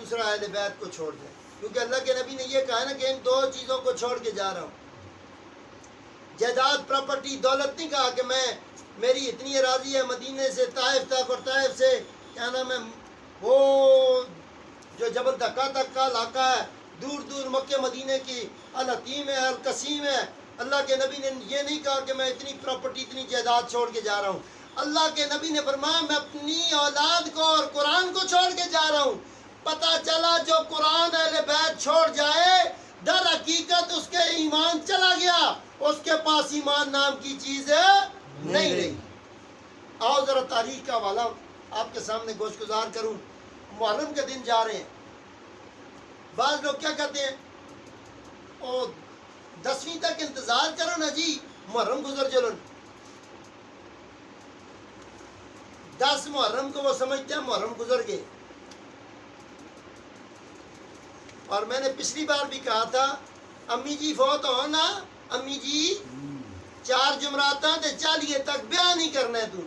دوسرا اہل بیت کو چھوڑ دیں، کیونکہ اللہ کے نبی نے یہ کہا نا کہ ان دو چیزوں کو چھوڑ کے جا رہا ہوں۔ جائیداد، پراپرٹی، دولت نہیں کہا کہ میری اتنی اراضی ہے مدینے سے طائف تک اور طائف سے کیا نام ہے وہ جو جبل دکا تک کا علاقہ ہے، دور دور مکہ مدینے کی الحتیم ہے، القسیم ہے۔ اللہ کے نبی نے یہ نہیں کہا کہ میں اتنی پراپرٹی، اتنی جائیداد چھوڑ کے جا رہا ہوں۔ اللہ کے نبی نے فرمایا میں اپنی اولاد کو اور قرآن کو چھوڑ کے جا رہا ہوں۔ پتہ چلا جو قرآن اہل بیت چھوڑ جائے در حقیقت اس کے ایمان چلا گیا، اس کے پاس ایمان نام کی چیز نہیں رہی۔ آؤ ذرا تاریخ کا حوالہ آپ کے سامنے گوش گزار کروں۔ محرم کے دن جا رہے ہیں، بعض لوگ کیا کہتے ہیں او 10ویں تک انتظار کرو نا جی، محرم گزر چلو۔ 10 محرم کو وہ سمجھتے ہیں محرم گزر گئے۔ اور میں نے پچھلی بار بھی کہا تھا امی جی فوت ہو نا، امی جی 4 جمعراتاں تے 40 تک بیان نہیں کرنا ہے تو۔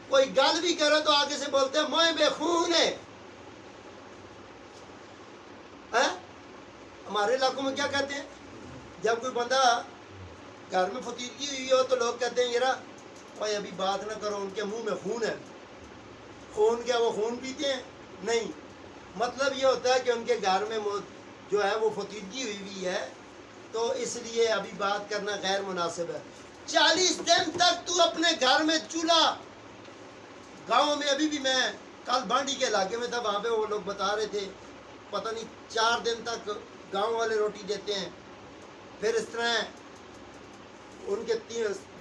کوئی گل بھی کرو تو آگے سے بولتے ہیں موئے بے خون ہے۔ ہمارے علاقوں میں کیا کہتے ہیں جب کوئی بندہ گھر میں فتیرگی ہوئی ہو تو لوگ کہتے ہیں یرا بھائی ابھی بات نہ کرو، ان کے منہ میں خون ہے۔ خون کیا وہ خون پیتے ہیں؟ نہیں، مطلب یہ ہوتا ہے کہ ان کے گھر میں جو ہے وہ فتیرگی ہوئی ہے، تو اس لیے ابھی بات کرنا غیر مناسب ہے۔ 40 دن تک تو اپنے گھر میں چولہا، گاؤں میں ابھی بھی میں کل بانڈی کے علاقے میں تھا، وہاں پہ وہ لوگ بتا رہے تھے پتہ نہیں 4 دن تک گاؤں والے روٹی دیتے ہیں، پھر اس طرح ان کے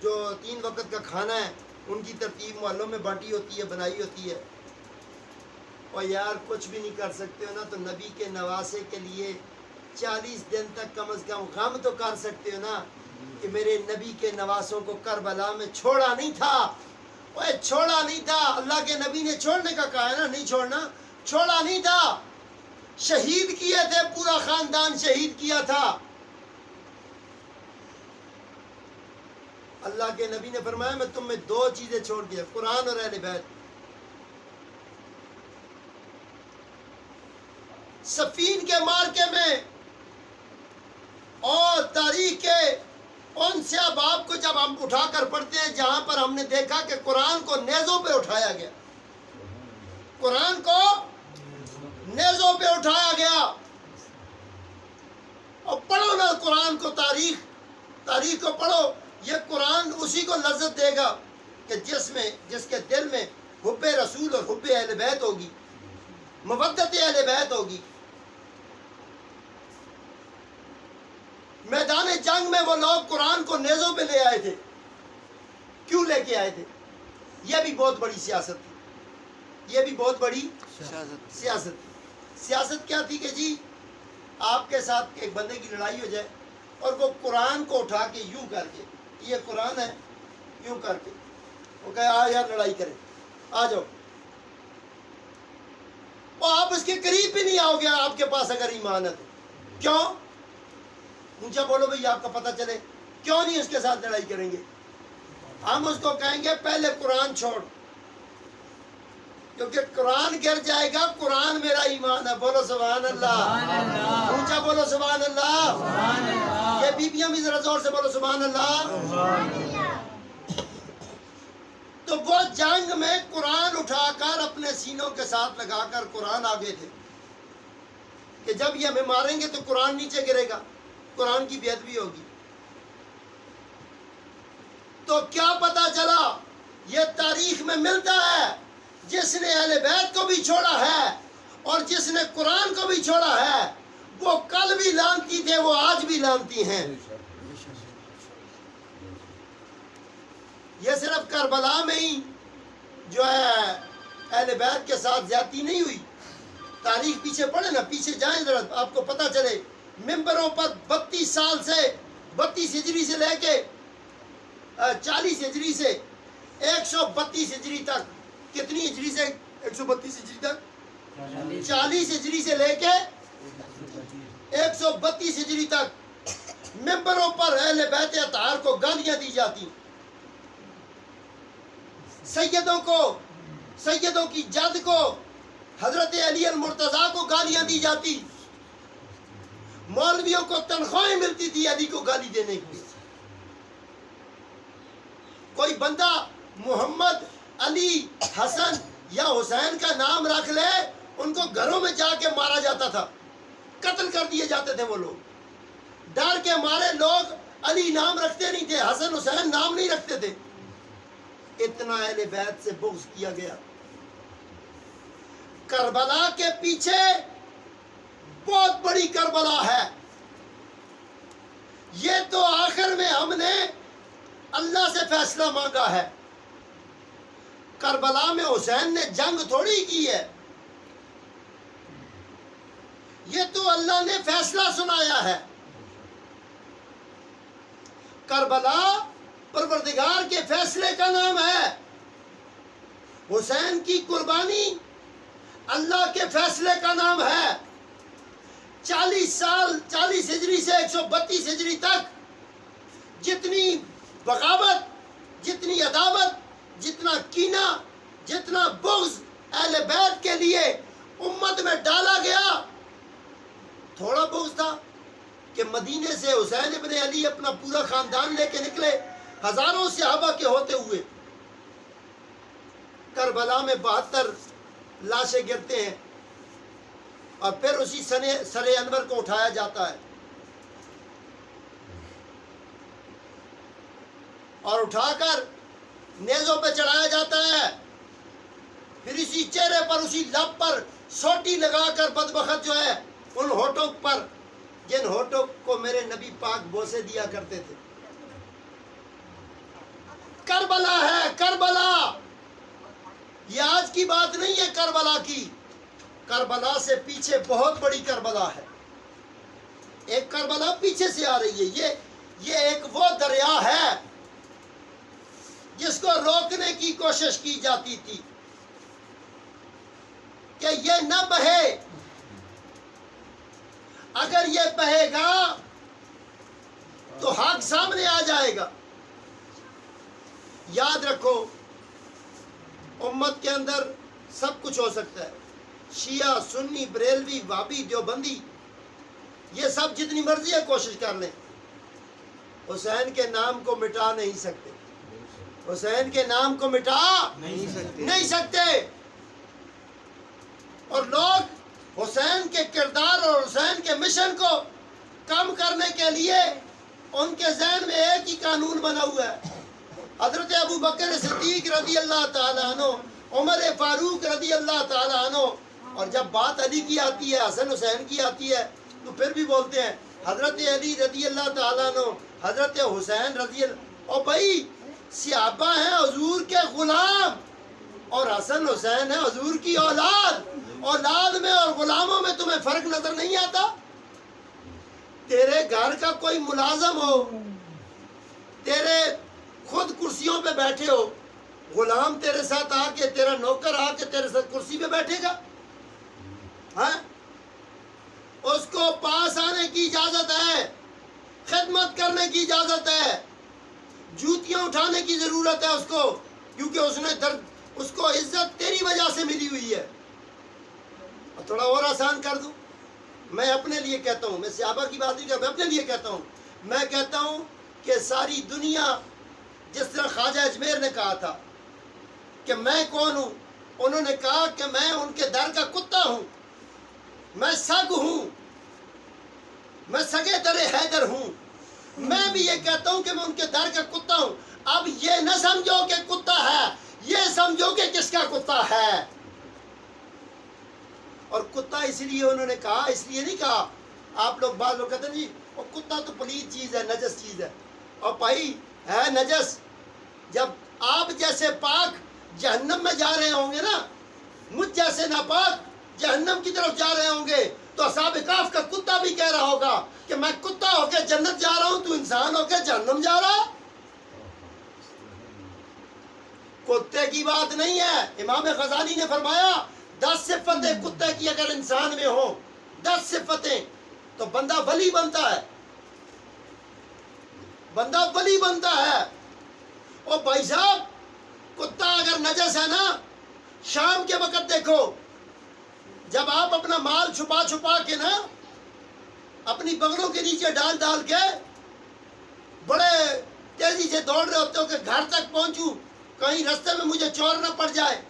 جو 3 وقت کا کھانا ہے ان کی ترتیب محلوں میں بانٹی ہوتی ہے، بنائی ہوتی ہے۔ اور یار کچھ بھی نہیں کر سکتے ہو نا تو نبی کے نواسے کے لیے 40 دن تک کم از کم غم تو کر سکتے ہو نا کہ میرے نبی کے نواسوں کو کربلا میں چھوڑا نہیں تھا۔ وہ چھوڑا نہیں تھا، اللہ کے نبی نے چھوڑنے کا کہا ہے نا، نہیں چھوڑنا، چھوڑا نہیں تھا۔ شہید کیے تھے، پورا خاندان شہید کیا تھا۔ اللہ کے نبی نے فرمایا میں تم میں 2 چیزیں چھوڑ دیا، قرآن اور اہل بیت۔ صفین کے مارکے میں اور تاریخ کے ان سیاہ باب کو جب ہم اٹھا کر پڑھتے ہیں جہاں پر ہم نے دیکھا کہ قرآن کو نیزوں پہ اٹھایا گیا، قرآن کو نیزوں پہ اٹھایا گیا، اور پڑھو نا قرآن کو، تاریخ کو پڑھو، یہ قرآن اسی کو لذت دے گا کہ جس کے دل میں حب رسول اور حب اہل بیت ہوگی، مودت اہل بیت ہوگی۔ میدان جنگ میں وہ لوگ قرآن کو نیزوں پہ لے آئے تھے، کیوں لے کے آئے تھے؟ یہ بھی بہت بڑی سیاست تھی، یہ بھی بہت بڑی سیاست تھی۔ سیاست کیا تھی کہ جی آپ کے ساتھ ایک بندے کی لڑائی ہو جائے اور وہ قرآن کو اٹھا کے یوں کر کے، یہ قرآن ہے، یوں کر کے وہ کہے آ یار لڑائی کریں، آ جاؤ، اور آپ اس کے قریب بھی نہیں آؤ گے آپ کے پاس اگر ایمان ہے تو۔ کیوں؟ اونچا بولو بھئی آپ کا پتہ چلے، کیوں نہیں اس کے ساتھ لڑائی کریں گے؟ ہم اس کو کہیں گے پہلے قرآن چھوڑ، کیونکہ قرآن گر جائے گا، قرآن میرا ایمان ہے، بولو سبحان اللہ، اونچا بولو سبحان اللہ، یہ بیبیاں بھی ذرا زور سے بولو سبحان اللہ۔ تو وہ جنگ میں قرآن اٹھا کر اپنے سینوں کے ساتھ لگا کر قرآن آگے تھے کہ جب یہ ہمیں ماریں گے تو قرآن نیچے گرے گا، قرآن کی بے ادبی ہوگی۔ تو کیا پتا چلا؟ یہ تاریخ میں ملتا ہے جس نے اہل بیت کو بھی چھوڑا ہے اور جس نے قرآن کو بھی چھوڑا ہے وہ کل بھی لعنتی تھے، وہ آج بھی لعنتی ہیں۔ یہ صرف کربلا میں ہی جو ہے اہل بیت کے ساتھ زیادتی نہیں ہوئی، تاریخ پیچھے پڑھے نا، پیچھے جائیں ذرا آپ کو پتہ چلے، ممبروں پر 32 سال سے 32 ہجری سے لے کے 40 ہجری سے 132 ہجری تک، کتنی ہجری سے 132 ہجری تک؟ 40 ہجری سے لے کے 132 ہجری تک ممبروں پر اہل بیت اطہار کو گالیاں دی جاتی، سیدوں کو، سیدوں کی جد کو حضرت علی المرتضیٰ کو گالیاں دی جاتی، مولویوں کو تنخواہیں ملتی تھی علی کو گالی دینے کی۔ کوئی بندہ محمد، علی، حسن یا حسین کا نام رکھ لے، ان کو گھروں میں جا کے مارا جاتا تھا، قتل کر دیے جاتے تھے وہ لوگ۔ ڈر کے مارے لوگ علی نام رکھتے نہیں تھے، حسن حسین نام نہیں رکھتے تھے۔ اتنا اہل بیت سے بغض کیا گیا۔ کربلا کے پیچھے بہت بڑی کربلا ہے۔ یہ تو آخر میں ہم نے اللہ سے فیصلہ مانگا ہے۔ کربلا میں حسین نے جنگ تھوڑی کی ہے، یہ تو اللہ نے فیصلہ سنایا ہے۔ کربلا پروردگار کے فیصلے کا نام ہے۔ حسین کی قربانی اللہ کے فیصلے کا نام ہے۔ 40 سال، 40 ہجری سے 132 ہجری تک جتنی بغاوت، جتنی عداوت، جتنا کینہ، جتنا بغض اہل بیت کے لیے امت میں ڈالا گیا، تھوڑا بغض تھا کہ مدینے سے حسین ابن علی اپنا پورا خاندان لے کے نکلے، ہزاروں صحابہ کے ہوتے ہوئے۔ کربلا میں 72 لاشیں گرتے ہیں، اور پھر اسی سر انور کو اٹھایا جاتا ہے اور اٹھا کر نیزوں پہ چڑھایا جاتا ہے، پھر اسی چہرے پر، اسی لب پر سوٹی لگا کر بدبخت جو ہے ان ہونٹوں پر، جن ہونٹوں کو میرے نبی پاک بوسے دیا کرتے تھے۔ کربلا ہے، کربلا، یہ آج کی بات نہیں ہے کربلا کی۔ کربلا سے پیچھے بہت بڑی کربلا ہے۔ ایک کربلا پیچھے سے آ رہی ہے، یہ ایک وہ دریا ہے جس کو روکنے کی کوشش کی جاتی تھی کہ یہ نہ بہے۔ اگر یہ بہے گا تو حق سامنے آ جائے گا۔ یاد رکھو، امت کے اندر سب کچھ ہو سکتا ہے، شیعہ، سنی، بریلوی، وہابی، دیوبندی، یہ سب جتنی مرضی ہے کوشش کر لیں، حسین کے نام کو مٹا نہیں سکتے۔ حسین کے نام کو مٹا نہیں سکتے۔ اور لوگ حسین کے کردار اور حسین کے مشن کو کم کرنے کے لیے ان کے ذہن میں ایک ہی قانون بنا ہوا ہے۔ حضرت ابو بکر صدیق رضی اللہ تعالیٰ عنہ، عمر فاروق رضی اللہ تعالیٰ عنہ، اور جب بات علی کی آتی ہے، حسن حسین کی آتی ہے، تو پھر بھی بولتے ہیں حضرت علی رضی اللہ تعالیٰ عنہ، حضرت حسین رضی اللہ، اور بھائی صحابہ ہیں حضور کے غلام، اور حسن حسین ہے حضور کی اولاد۔ اولاد میں اور غلاموں میں تمہیں فرق نظر نہیں آتا؟ تیرے گھر کا کوئی ملازم ہو، تیرے خود کرسیوں پہ بیٹھے ہو، غلام تیرے ساتھ آ کے، تیرا نوکر آ کے تیرے ساتھ کرسی پہ بیٹھے گا؟ ہاں، اس کو پاس آنے کی اجازت ہے، خدمت کرنے کی اجازت ہے، جوتیاں اٹھانے کی ضرورت ہے اس کو، کیونکہ اس کو عزت تیری وجہ سے ملی ہوئی ہے۔ اور تھوڑا اور آسان کر دوں، میں اپنے لیے کہتا ہوں، میں صحابہ کی بات نہیں کرتا، میں اپنے لیے کہتا ہوں، میں کہتا ہوں کہ ساری دنیا، جس طرح خواجہ اجمیر نے کہا تھا کہ میں کون ہوں، انہوں نے کہا کہ میں ان کے در کا کتا ہوں، میں سگ ہوں، میں سگے در حیدر ہوں۔ میں بھی یہ کہتا ہوں کہ میں ان کے در کا کتا ہوں۔ اب یہ نہ سمجھو کہ کتا ہے، یہ سمجھو کہ کس کا کتا ہے۔ اور کتا اس لیے انہوں نے کہا، اس لیے نہیں کہا، آپ لوگ بعض لوگ کہتے ہیں جی وہ کتا تو پلید چیز ہے، نجس چیز ہے، اور بھائی ہے نجس۔ جب آپ جیسے پاک جہنم میں جا رہے ہوں گے نا، مجھ جیسے ناپاک جہنم کی طرف جا رہے ہوں گے، تو اصحاب کہف کا کتا بھی کہہ رہا ہوگا کہ میں کتا ہو کے جنت جا رہا ہوں، تو انسان ہو کے جہنم جا رہا ہے۔ کتے کی بات نہیں ہے۔ امام غزالی نے فرمایا 10 صفتیں کتے کی اگر انسان میں ہو، 10 صفتیں، تو بندہ ولی بنتا ہے، بندہ ولی بنتا ہے۔ اور بھائی صاحب، کتا اگر نجس ہے نا، شام کے وقت دیکھو جب آپ اپنا مال چھپا چھپا کے نا اپنی بغلوں کے نیچے ڈال ڈال کے بڑے تیزی سے دوڑ رہے ہوتے ہو کہ گھر تک پہنچوں، کہیں رستے میں مجھے چور نہ پڑ جائے،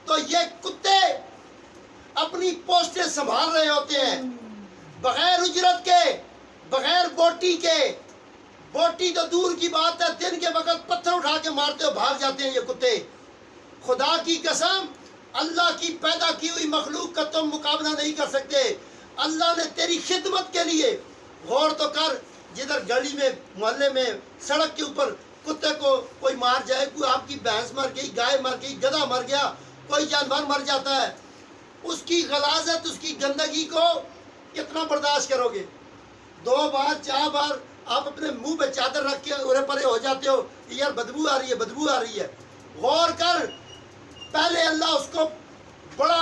تو یہ کتے اپنی پوسٹیں سنبھال رہے ہوتے ہیں بغیر اجرت کے، بغیر بوٹی کے۔ بوٹی تو دور کی بات ہے، دن کے وقت پتھر اٹھا کے مارتے ہو بھاگ جاتے ہیں یہ کتے۔ خدا کی قسم، اللہ کی پیدا کی ہوئی مخلوق کا تم مقابلہ نہیں کر سکتے۔ اللہ نے تیری خدمت کے لیے، غور تو کر، جدھر گلی میں، محلے میں، سڑک کے اوپر کتے کو کوئی مار جائے، کوئی آپ کی بھینس مر گئی، گائے مر گئی، گدھا مر گیا، کوئی جانور مر جاتا ہے، اس کی غلاظت، اس کی گندگی کو کتنا برداشت کرو گے؟ 2 بار 4 بار آپ اپنے منہ پہ چادر رکھ کے ارے پرے ہو جاتے ہو کہ یار بدبو آ رہی ہے، بدبو آ رہی ہے۔ غور کر، پہلے اللہ اس کو بڑا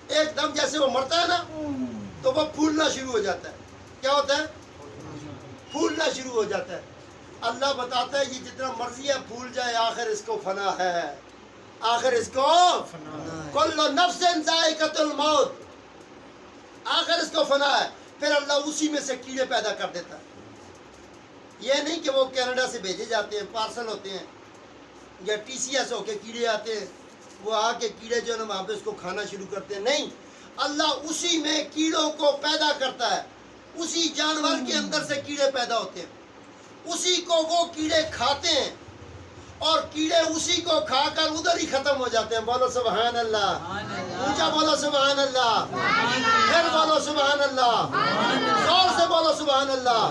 ایک دم جیسے وہ مرتا ہے نا تو وہ پھولنا شروع ہو جاتا ہے۔ کیا ہوتا ہے؟ پھولنا شروع ہو جاتا ہے۔ اللہ بتاتا ہے یہ جتنا مرضی ہے پھول جائے، آخر اس کو فنا ہے، آخر اس کو کل نفس ذائقۃ الموت، آخر اس کو فنا ہے۔ پھر اللہ اسی میں سے کیڑے پیدا کر دیتا ہے۔ یہ نہیں کہ وہ کینیڈا سے بھیجے جاتے ہیں، پارسل ہوتے ہیں، یا ٹی سی ایس ہو کے کیڑے آتے ہیں، وہ آ کے کیڑے جو ہے نا وہاں پہ اس کو کھانا شروع کرتے ہیں۔ نہیں، اللہ اسی میں کیڑوں کو پیدا کرتا ہے، اسی جانور کے اندر سے کیڑے پیدا ہوتے ہیں، اسی کو وہ کیڑے کھاتے ہیں، اور کیڑے اسی کو کھا کر ادھر ہی ختم ہو جاتے ہیں۔ بولو سبحان اللہ، اونچا بولو سبحان اللہ، پھر بولو سبحان اللہ، زور سے بولو سبحان اللہ۔